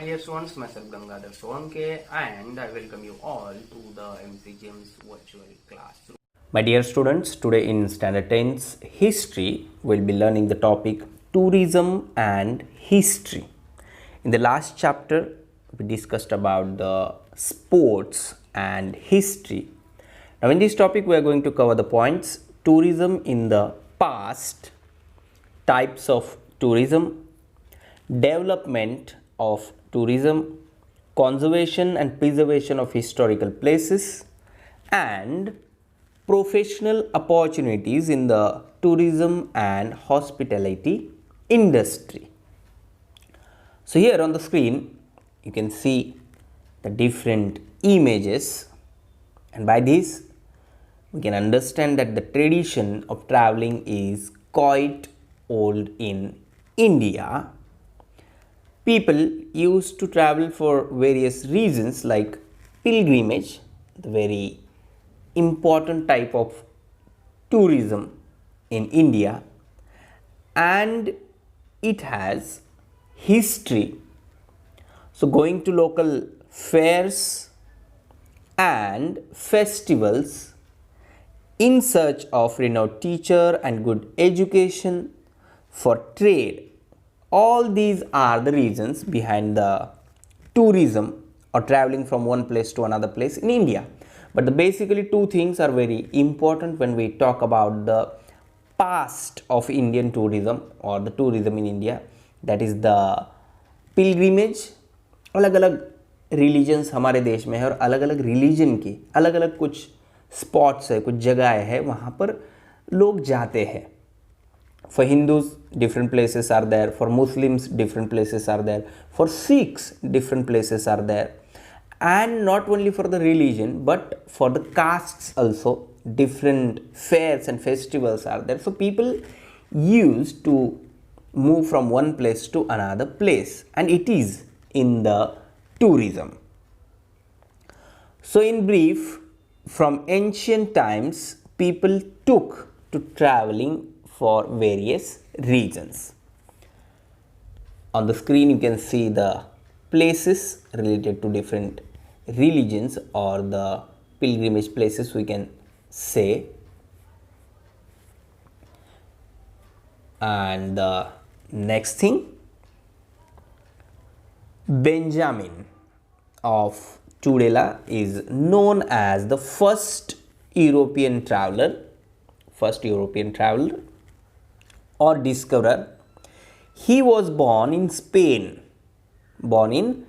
dear students, myself Gangadhar Solanke, and I welcome you all to the MCGM's virtual classroom. My dear students, today in Standard 10's History, we'll be learning the topic Tourism and History. In the last chapter, we discussed about the sports and history. Now in this topic, we are going to cover the points tourism in the past, types of tourism, development of tourism, conservation and preservation of historical places, and professional opportunities in the tourism and hospitality industry. So here on the screen you can see the different images, and by this we can understand that the tradition of traveling is quite old in India. People used to travel for various reasons like pilgrimage, the very important type of tourism in India, and it has history. So going to local fairs and festivals in search of renowned teacher and good education, for trade. All these are the reasons behind the tourism or traveling from one place to another place in India. But basically two things are very important when we talk about the past of Indian tourism or the tourism in India. That is the pilgrimage. अलग अलग religions हमारे देश में है और अलग अलग religion की अलग अलग कुछ स्पॉट्स है, कुछ जगहें है, वहाँ पर लोग जाते हैं. For Hindus, different places are there. For Muslims, different places are there. For Sikhs, different places are there. And not only for the religion, but for the castes also, different fairs and festivals are there. So people used to move from one place to another place, and it is in the tourism. So in brief, from ancient times, people took to traveling for various reasons. On the screen you can see the places related to different religions or the pilgrimage places we can say. And the next thing, Benjamin of Tudela is known as the first European traveler or discoverer. He was born in Spain during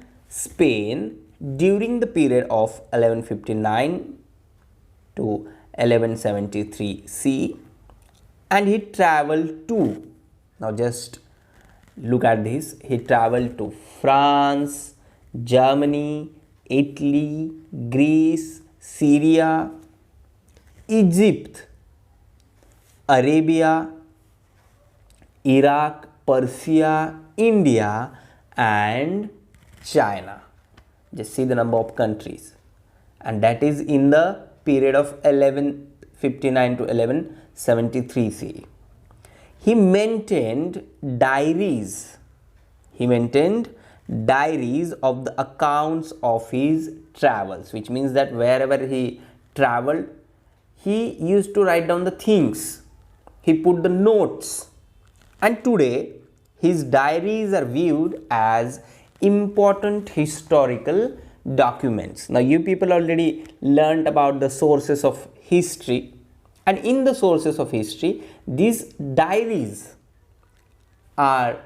the period of 1159 to 1173 CE, and he traveled to, now just look at this, he traveled to France, Germany, Italy, Greece, Syria, Egypt, Arabia, Iraq, Persia, India, and China. Just see the number of countries, and that is in the period of 1159 to 1173 CE. He maintained diaries of the accounts of his travels, which means that wherever he traveled, he used to write down the things. He put the notes, and today his diaries are viewed as important historical documents. Now you people already learned about the sources of history, and in the sources of history, these diaries are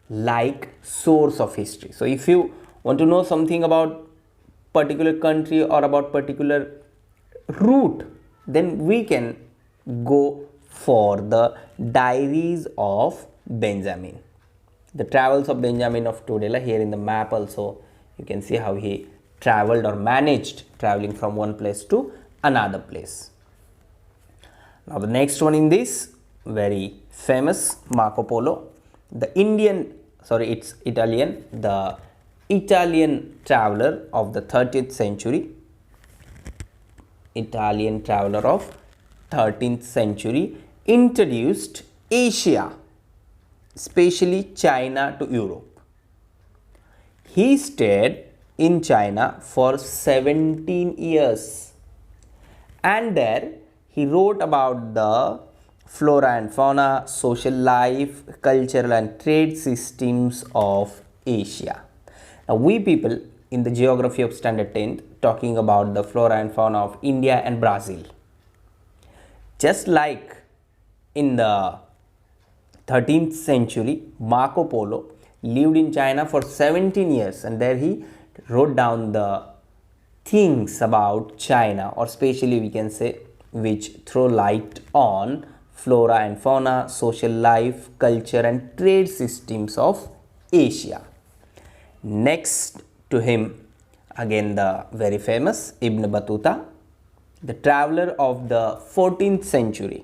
like source of history. So if you want to know something about particular country or about particular route, then we can go for the diaries of Benjamin. The travels of Benjamin of Tudela. Here in the map also you can see how he traveled or managed traveling from one place to another place. Now the next one in this, very famous, Marco Polo, the Italian traveler of the 13th century. Introduced Asia, especially China, to Europe. He stayed in China for 17 years, and there he wrote about the flora and fauna, social life, cultural and trade systems of Asia. Now, we people in the geography of standard 10th talking about the flora and fauna of India and Brazil. Just like in the 13th century, Marco Polo lived in China for 17 years, and there he wrote down the things about China, or especially we can say which throw light on flora and fauna, social life, culture and trade systems of Asia. Next to him, again the very famous Ibn Battuta, the traveler of the 14th century,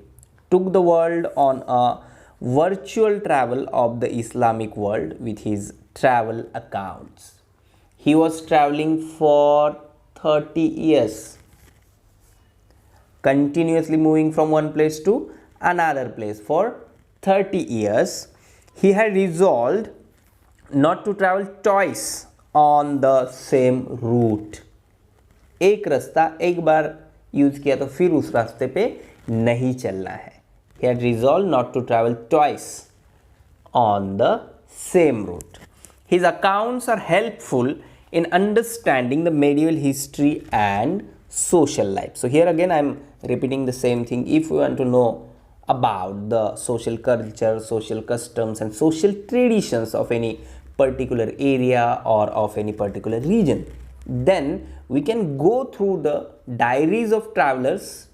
took the world on a virtual travel of the Islamic world with his travel accounts. He was traveling for 30 years, continuously moving from one place to another place for 30 years. He had resolved not to travel twice on the same route. एक रास्ता एक बार use किया तो फिर उस रास्ते पे नहीं चलना है. He had resolved not to travel twice on the same route. His accounts are helpful in understanding the medieval history and social life. So here again I am repeating the same thing. If you want to know about the social culture, social customs and social traditions of any particular area or of any particular region, then we can go through the diaries of travelers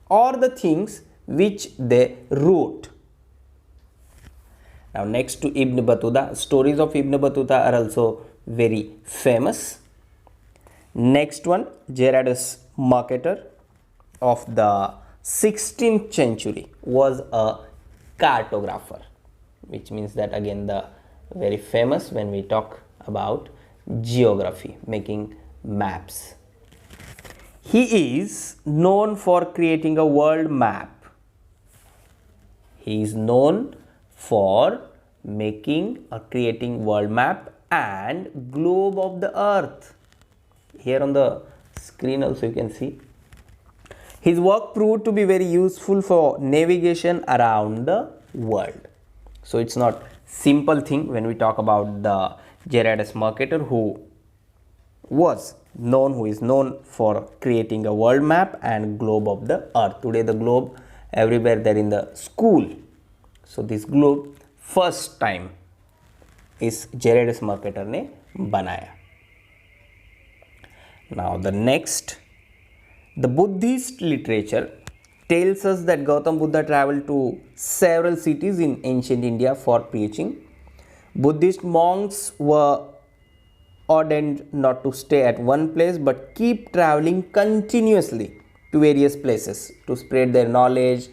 or the things which they wrote. Now next to Ibn Battuta, stories of Ibn Battuta are also very famous. Next one, Gerardus Mercator of the 16th century was a cartographer, which means that again the very famous when we talk about geography, making maps. He is known for creating a world map. He is known for making or creating world map and globe of the earth. Here on the screen also you can see. His work proved to be very useful for navigation around the world. So it's not simple thing when we talk about the Gerardus Mercator who is known for creating a world map and globe of the earth. Today the globe everywhere there in the school. So this globe first time is Gerardus Mercator ने बनाया. Now the next, the Buddhist literature tells us that Gautam Buddha traveled to several cities in ancient India for preaching. Buddhist monks were ordained not to stay at one place but keep traveling continuously to various places to spread their knowledge,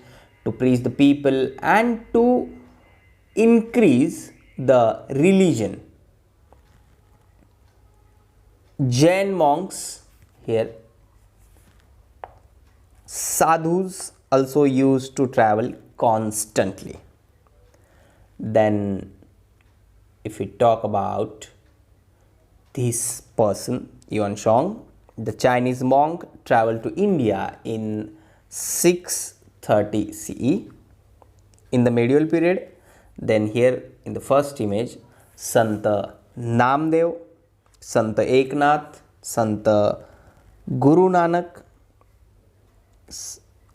to preach the people and to increase the religion. Jain monks, here sadhus also used to travel constantly. Then if we talk about this person, Yuan Shang, the Chinese monk, traveled to India in 630 CE. In the medieval period, then here in the first image, Sant Namdev, Sant Eknath, Sant Guru Nanak,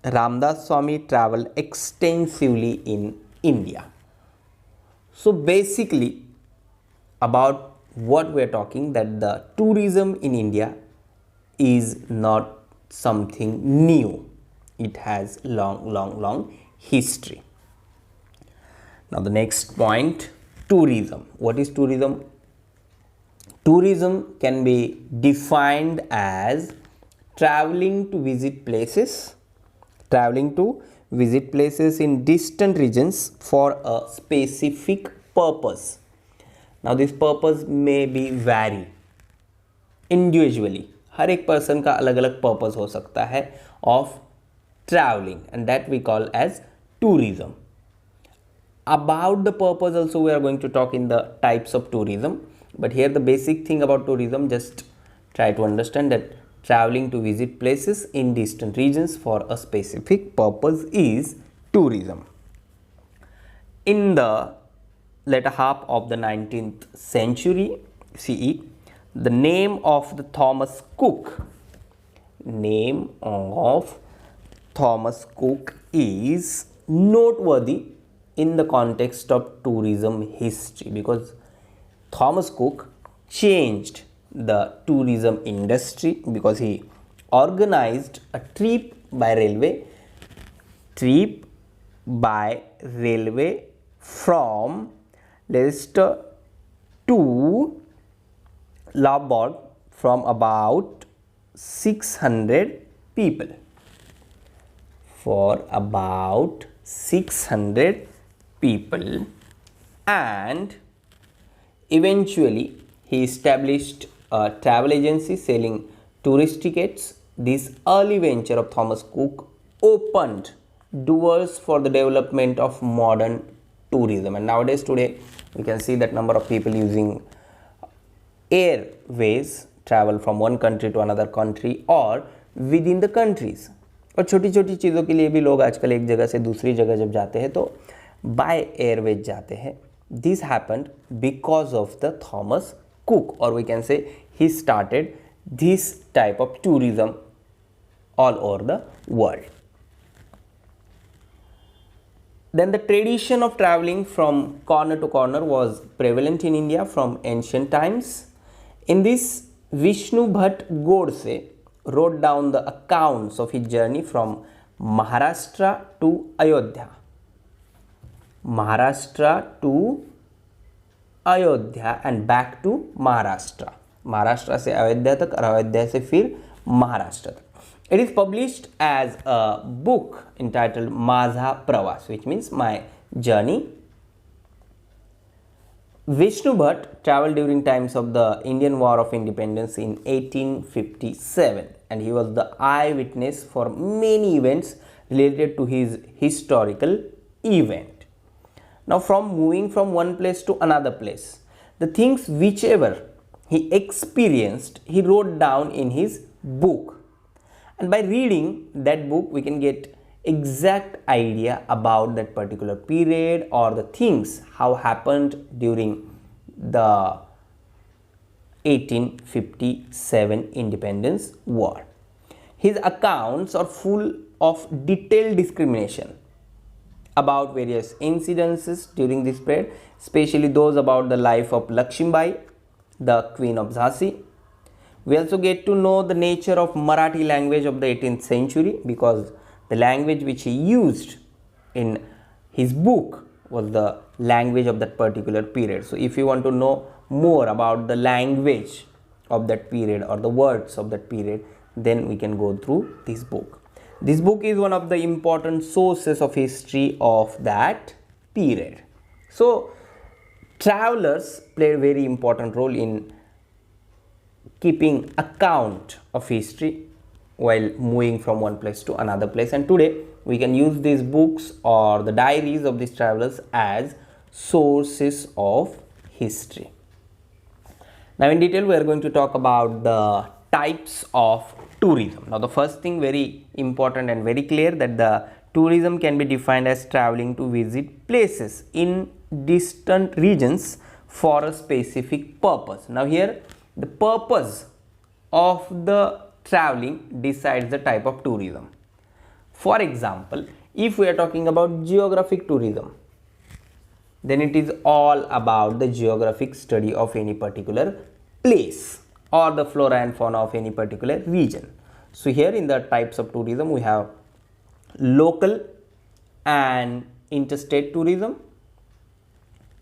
Ramdas Swami traveled extensively in India. So basically about what we are talking, that the tourism in India is not something new. It has long history. Now the next point, tourism. What is tourism? Tourism can be defined as traveling to visit places in distant regions for a specific purpose. Now this purpose may be vary individually. हर एक person का अलग अलग purpose हो सकता है of traveling, and that we call as tourism. About the purpose also we are going to talk in the types of tourism, but here the basic thing about tourism, just try to understand that traveling to visit places in distant regions for a specific purpose is tourism. In the latter half of the 19th century CE, the name of the name of Thomas Cook is noteworthy in the context of tourism history, because Thomas Cook changed the tourism industry because he organized a trip by railway from Leicester to Laborde from about 600 people. For about 600 people, and eventually he established a travel agency selling tourist tickets. This early venture of Thomas Cook opened doors for the development of modern tourism, and nowadays today we can see that number of people using airways travel from one country to another country or within the countries. और छोटी छोटी चीज़ों के लिए भी लोग आजकल एक जगह से दूसरी जगह जब जाते हैं तो बाय एयरवेज जाते हैं. This happened because of the Thomas Cook, और we can say he started this type of tourism all over the world. Then the tradition of traveling from corner to corner was prevalent in India from ancient times. In this, Vishnu Bhatt Godse wrote down the accounts of his journey from Maharashtra to Ayodhya. Maharashtra to Ayodhya and back to Maharashtra. Maharashtra से अयोध्या तक और अयोध्या से फिर महाराष्ट्र तक. It is published as a book entitled Mazha Pravas, which means my journey. Vishnu Bhatt traveled during times of the Indian War of Independence in 1857, and he was the eyewitness for many events related to his historical event. Now, from moving from one place to another place, the things whichever he experienced, he wrote down in his book. And by reading that book, we can get exact idea about that particular period or the things how happened during the 1857 Independence War. His accounts are full of detailed discrimination about various incidences during this period, especially those about the life of Lakshmibai, the Queen of Jhansi. We also get to know the nature of Marathi language of the 18th century, because the language which he used in his book was the language of that particular period. So if you want to know more about the language of that period or the words of that period, then we can go through this book. This book is one of the important sources of history of that period. So travelers played a very important role in keeping account of history while moving from one place to another place, and today we can use these books or the diaries of these travelers as sources of history. Now in detail we are going to talk about the types of tourism. Now the first thing, very important and very clear, that the tourism can be defined as traveling to visit places in distant regions for a specific purpose. Now here the purpose of the traveling decides the type of tourism. For example, if we are talking about geographic tourism, then it is all about the geographic study of any particular place or the flora and fauna of any particular region. So here in the types of tourism we have local and interstate tourism,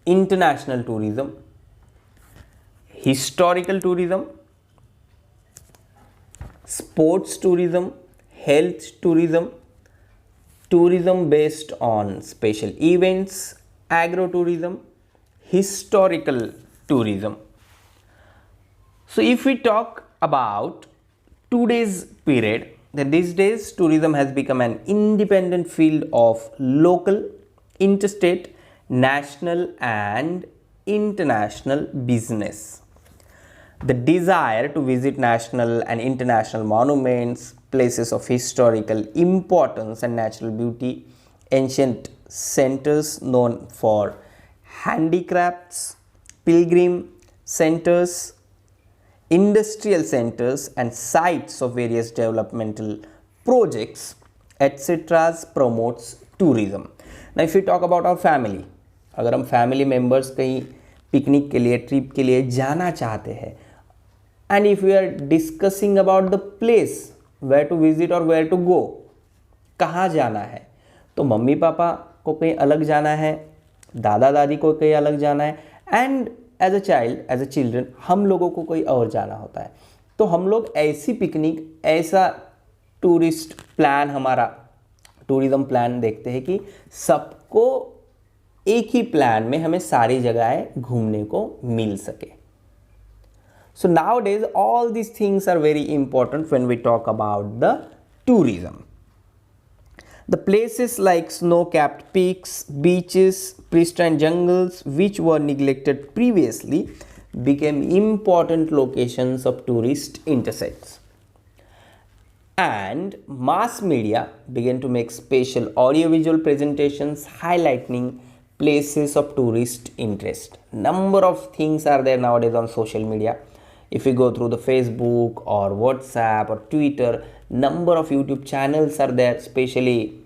international tourism, historical tourism, sports tourism, health tourism, tourism based on special events, agro-tourism, historical tourism. So if we talk about today's period, then these days tourism has become an independent field of local, interstate, national and international business. The desire to visit national and international monuments, places of historical importance and natural beauty, ancient centers known for handicrafts, pilgrim centers, industrial centers and sites of various developmental projects, etc. promotes tourism. Now if we talk about our family, अगर हम family members कहीं picnic के लिए, trip के लिए जाना चाहते हैं, and if we are discussing about the place where to visit और वेयर टू गो, कहाँ जाना है, तो मम्मी पापा को कहीं अलग जाना है, दादा दादी को कहीं अलग जाना है, and as a child, as a children हम लोगों को कोई और जाना होता है. तो हम लोग ऐसी पिकनिक, ऐसा टूरिस्ट प्लान, हमारा टूरिज्म प्लान देखते हैं कि सबको एक ही प्लान में हमें सारी जगहें घूमने को मिल सके. So nowadays all these things are very important when we talk about the tourism. The places like snow-capped peaks, beaches, pristine jungles which were neglected previously became important locations of tourist intersects. And mass media began to make special audiovisual presentations highlighting places of tourist interest. Number of things are there nowadays on social media. If we go through the Facebook or WhatsApp or Twitter, number of YouTube channels are there especially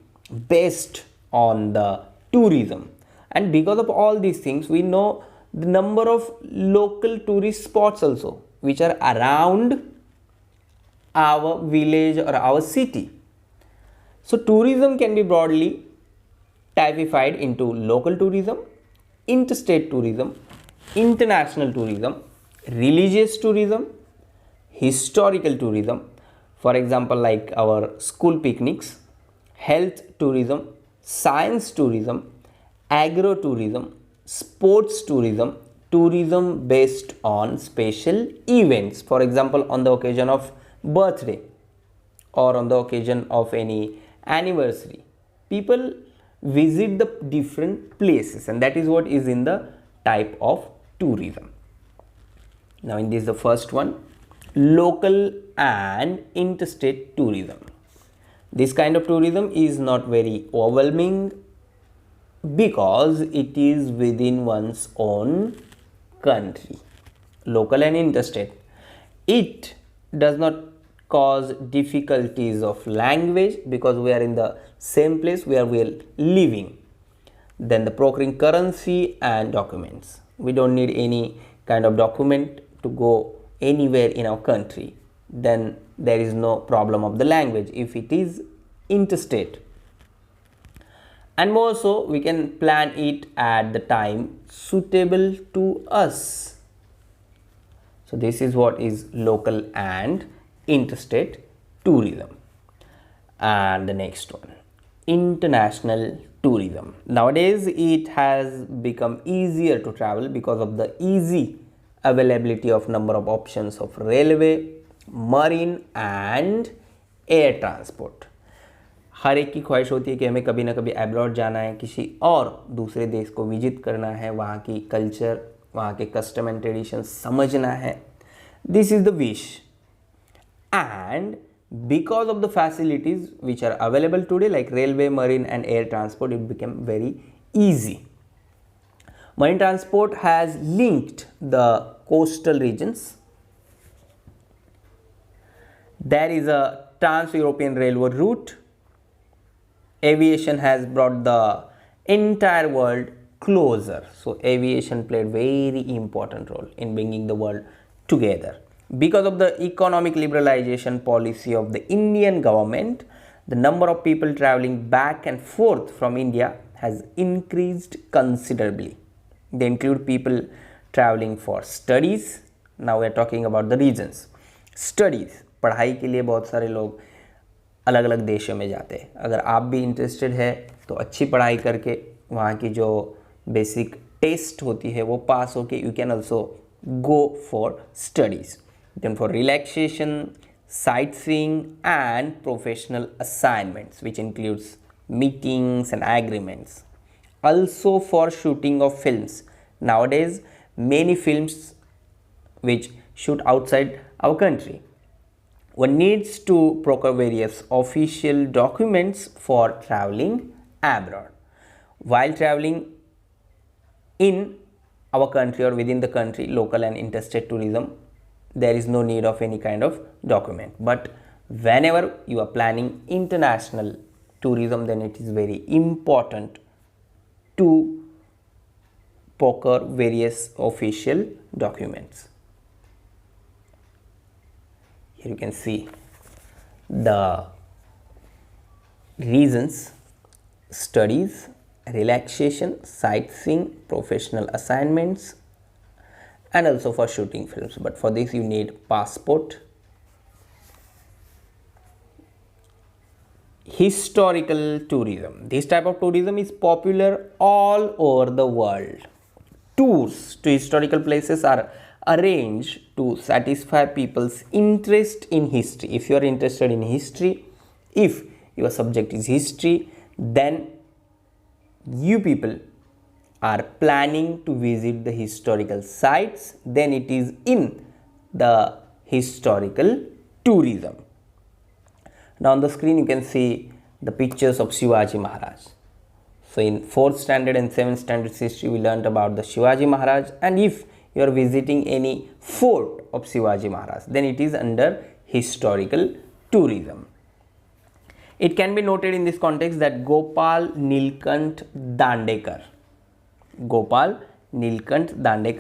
based on the tourism. And because of all these things, we know the number of local tourist spots also which are around our village or our city. So tourism can be broadly typified into local tourism, interstate tourism, international tourism, religious tourism, historical tourism, for example like our school picnics, health tourism, science tourism, agro tourism, sports tourism, tourism based on special events, for example on the occasion of birthday or on the occasion of any anniversary. People visit the different places, and that is what is in the type of tourism. Now in this, the first one, local and interstate tourism. This kind of tourism is not very overwhelming because it is within one's own country. Local and interstate, it does not cause difficulties of language because we are in the same place where we are living. Then the procuring currency and documents, we don't need any kind of document to go anywhere in our country. Then there is no problem of the language if it is interstate. And more so, we can plan it at the time suitable to us. So this is what is local and interstate tourism. And the next one, international tourism. Nowadays it has become easier to travel because of the easy availability of number of options of railway, marine and air transport. हर एक की ख्वाहिश होती है कि हमें कभी ना कभी एब्रॉड जाना है, किसी और दूसरे देश को विजिट करना है, वहाँ की कल्चर, वहाँ के कस्टम एंड ट्रेडिशन समझना है. This is the wish. And because of the facilities which are available today like railway, marine and air transport, it became very easy. Marine transport has linked the coastal regions. There is a trans-European railway route. Aviation has brought the entire world closer. So aviation played very important role in bringing the world together. Because of the economic liberalization policy of the Indian government, the number of people traveling back and forth from India has increased considerably. They include people traveling for studies. Now we are talking about the reasons. Studies, पढ़ाई के लिए बहुत सारे लोग अलग अलग देशों में जाते हैं. अगर आप भी इंटरेस्टेड है तो अच्छी पढ़ाई करके वहाँ की जो बेसिक टेस्ट होती है वो पास होके you can also go for studies. Then for relaxation, sightseeing and professional assignments, which includes meetings and agreements. Also for shooting of films. Nowadays many films which shoot outside our country. One needs to procure various official documents for traveling abroad. While traveling in our country or within the country, local and interstate tourism, there is no need of any kind of document. But whenever you are planning international tourism, then it is very important to procure various official documents. Here you can see the reasons: studies, relaxation, sightseeing, professional assignments, and also for shooting films. But for this you need passport. Historical tourism. This type of tourism is popular all over the world. Tours to historical places are arranged to satisfy people's interest in history. If you are interested in history, if your subject is history, then you people are planning to visit the historical sites, then it is in the historical tourism. Now on the screen you can see the pictures of Shivaji Maharaj. So in 4th standard and 7th standard history we learnt about the Shivaji Maharaj, and if you are visiting any fort of Shivaji Maharaj, then it is under historical tourism. It can be noted in this context that Gopal Nilkant Dandekar,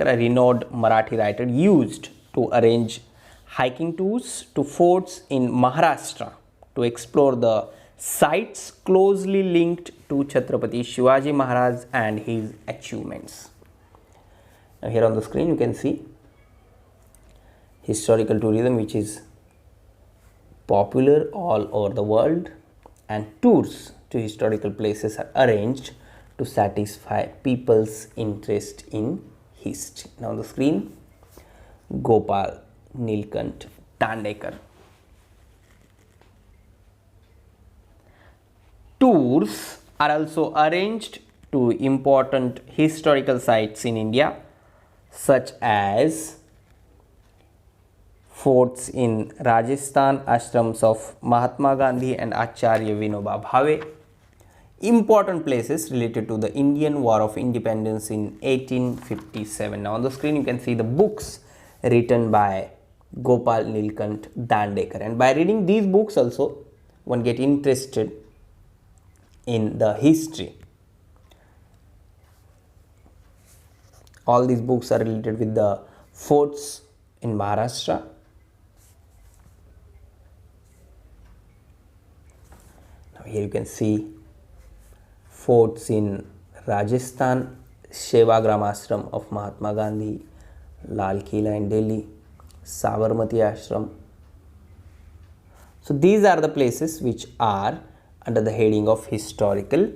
a renowned Marathi writer, used to arrange hiking tours to forts in Maharashtra to explore the sites closely linked to Chhatrapati Shivaji Maharaj and his achievements. Now here on the screen you can see historical tourism, which is popular all over the world, and tours to historical places are arranged to satisfy people's interest in history. Now on the screen, Gopal Nilkant Dandekar. Tours are also arranged to important historical sites in India, such as forts in Rajasthan, ashrams of Mahatma Gandhi and Acharya Vinoba Bhave, important places related to the Indian War of Independence in 1857. Now on the screen you can see the books written by Gopal Nilkant Dandekar, and by reading these books also one get interested in the history. All these books are related with the forts in Maharashtra. Now here you can see forts in Rajasthan, Sevagram Ashram of Mahatma Gandhi, Lal Killa in Delhi, Sabarmati Ashram. So these are the places which are under the heading of historical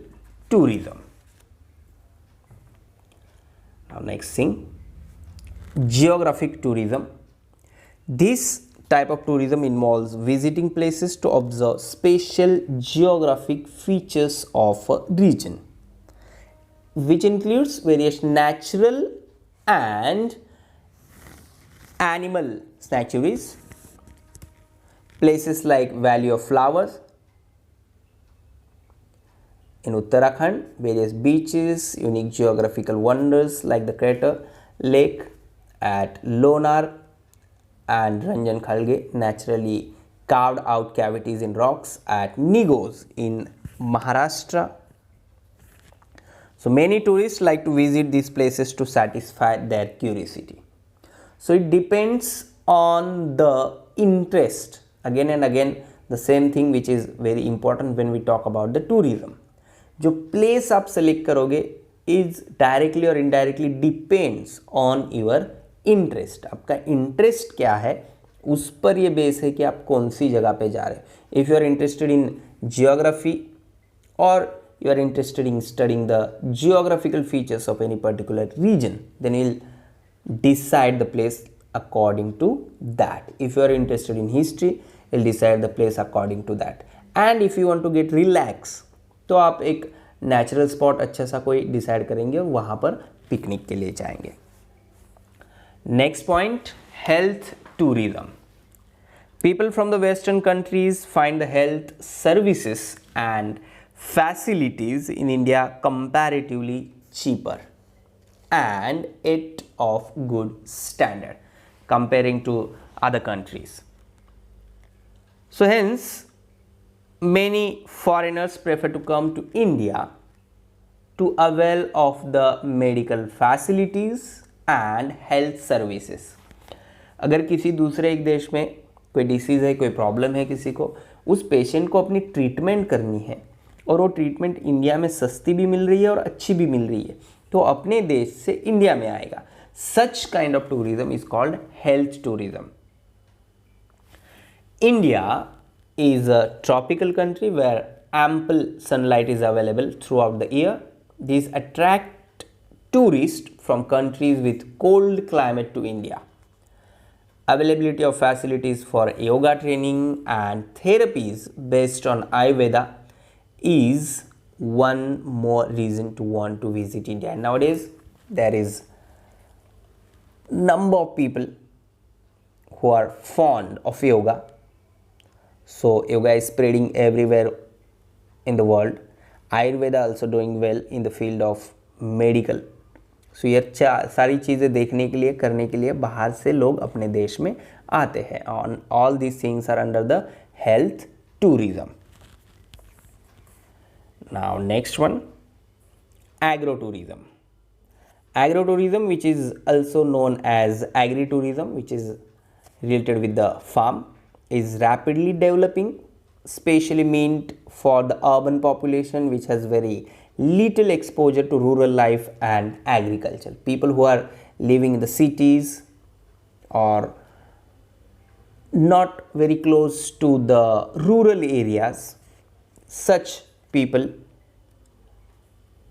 tourism. Now next thing, geographic tourism. This type of tourism involves visiting places to observe special geographic features of a region, which includes various natural and animal sanctuaries, places like Valley of Flowers in Uttarakhand, various beaches, unique geographical wonders like the crater lake at Lonar and Ranjan Khalge, naturally carved out cavities in rocks at Nigos in Maharashtra. So many tourists like to visit these places to satisfy their curiosity. So it depends on the interest. Again and again the same thing which is very important when we talk about the tourism. जो place आप select करोगे is directly और indirectly depends on your interest. आपका interest क्या है उस पर ये बेस है कि आप कौन सी जगह पे जा रहे हैं. If you are interested in geography और you are interested in studying the geographical features of any particular region, then you'll decide the place according to that. If you are interested in history, you'll decide the place according to that. And if you want to get relax, तो आप एक natural spot अच्छा सा कोई decide करेंगे और वहाँ पर पिकनिक के लिए जाएंगे. Next point, health tourism. People from the Western countries find the health services and facilities in India comparatively cheaper and it of good standard comparing to other countries. So hence many foreigners prefer to come to India to avail of the medical facilities and health services. अगर किसी दूसरे एक देश में कोई disease है, कोई problem है किसी को, उस पेशेंट को अपनी ट्रीटमेंट करनी है और वो ट्रीटमेंट इंडिया में सस्ती भी मिल रही है और अच्छी भी मिल रही है, तो अपने देश से इंडिया में आएगा. Such kind of tourism is called health tourism. India is a tropical country where ample sunlight is available throughout the year. These attract tourists from countries with cold climate to India. Availability of facilities for yoga training and therapies based on Ayurveda is one more reason to want to visit India. And nowadays there is number of people who are fond of yoga. So yoga is spreading everywhere in the world. Ayurveda also doing well in the field of medical. So ये सारी चीज़ें देखने के लिए, करने के लिए बाहर से लोग अपने देश में आते हैं. On all these things are under the health tourism. Now next one, agro-tourism. Agro-tourism, which is also known as agri-tourism, which is related with the farm, is rapidly developing, especially meant for the urban population which has very little exposure to rural life and agriculture. People who are living in the cities or not very close to the rural areas, such people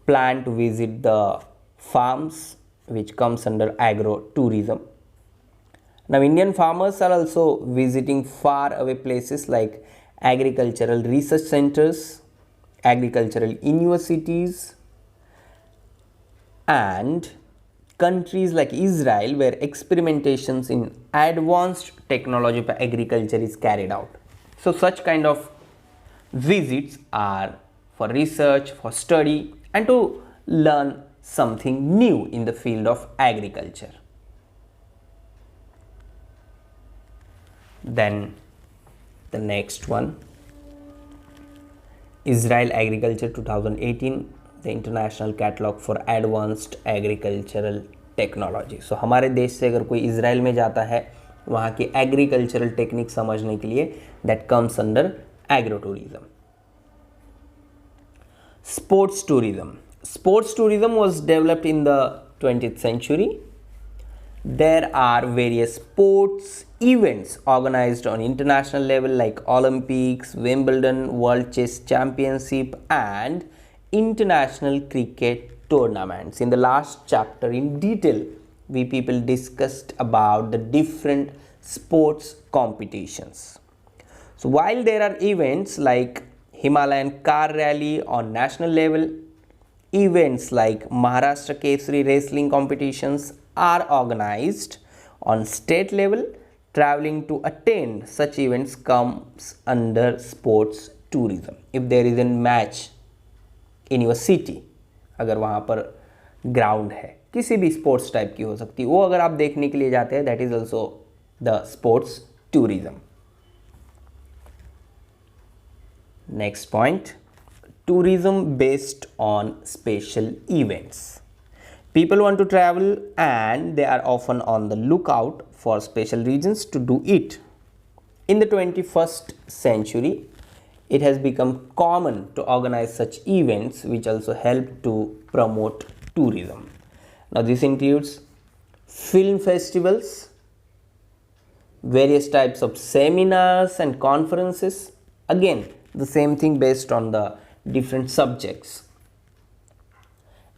plan to visit the farms, which comes under agro-tourism. Now Indian farmers are also visiting far away places like agricultural research centers, agricultural universities and countries like Israel where experimentations in advanced technology for agriculture is carried out. So such kind of visits are for research, for study and to learn something new in the field of agriculture. Then the next one, Israel Agriculture 2018, the International Catalog for Advanced Agricultural Technology. So हमारे देश से अगर कोई Israel में जाता है वहाँ की एग्रीकल्चरल टेक्निक समझने के लिए, that comes under agro-tourism. Sports tourism. Sports tourism was developed in the 20th century. There are various sports events organized on international level like Olympics, Wimbledon, World Chess Championship and international cricket tournaments. In the last chapter in detail we people discussed about the different sports competitions. So while there are events like Himalayan car rally on national level, events like Maharashtra Kesari wrestling competitions are organized on state level. Traveling to attend such events comes under sports tourism. If there is a match in your city, अगर वहाँ पर ground है, किसी भी sports type की हो सकती है, वो अगर आप देखने के लिए जाते हैं, that is also the sports tourism. Next point, tourism based on special events. People want to travel and they are often on the lookout for special reasons to do it. In the 21st century, it has become common to organize such events which also help to promote tourism. Now this includes film festivals, various types of seminars and conferences. Again, the same thing based on the different subjects.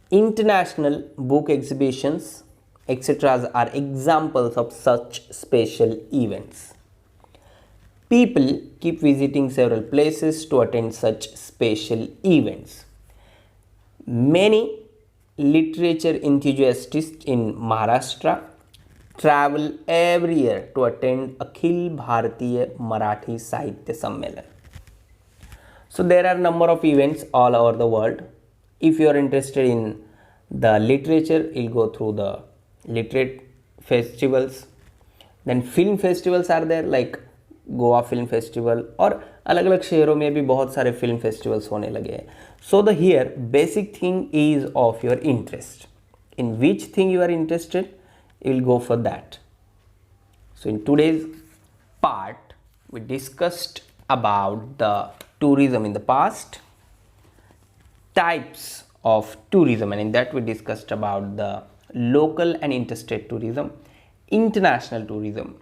International book exhibitions, etc. are examples of such special events. People keep visiting several places to attend such special events. Many literature enthusiasts in Maharashtra travel every year to attend Akhil Bharatiya Marathi Sahitya Sammelan. So there are number of events all over the world. If you are interested in the literature, you'll go through the literate festivals. Then film festivals are there like Goa film festival और अलग अलग शहरों में भी बहुत सारे film festivals होने लगे हैं. So the here basic thing is of your interest. In which thing you are interested you will go for that. So in today's part we discussed about the tourism in the past, types of tourism, and in that we discussed about the local and interstate tourism, international tourism,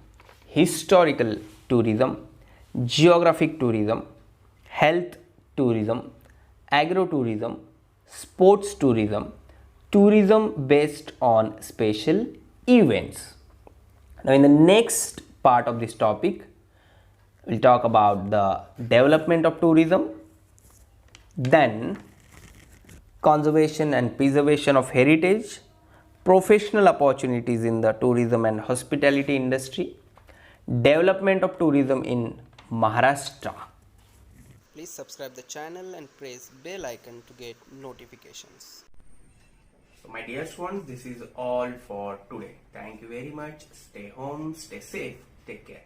historical tourism, geographic tourism, health tourism, agro-tourism, sports tourism, tourism based on special events. Now in the next part of this topic we'll talk about the development of tourism, then conservation and preservation of heritage, professional opportunities in the tourism and hospitality industry, development of tourism in Maharashtra. Please subscribe the channel and press bell icon to get notifications. So my dear ones, this is all for today. Thank you very much. Stay home, stay safe, take care.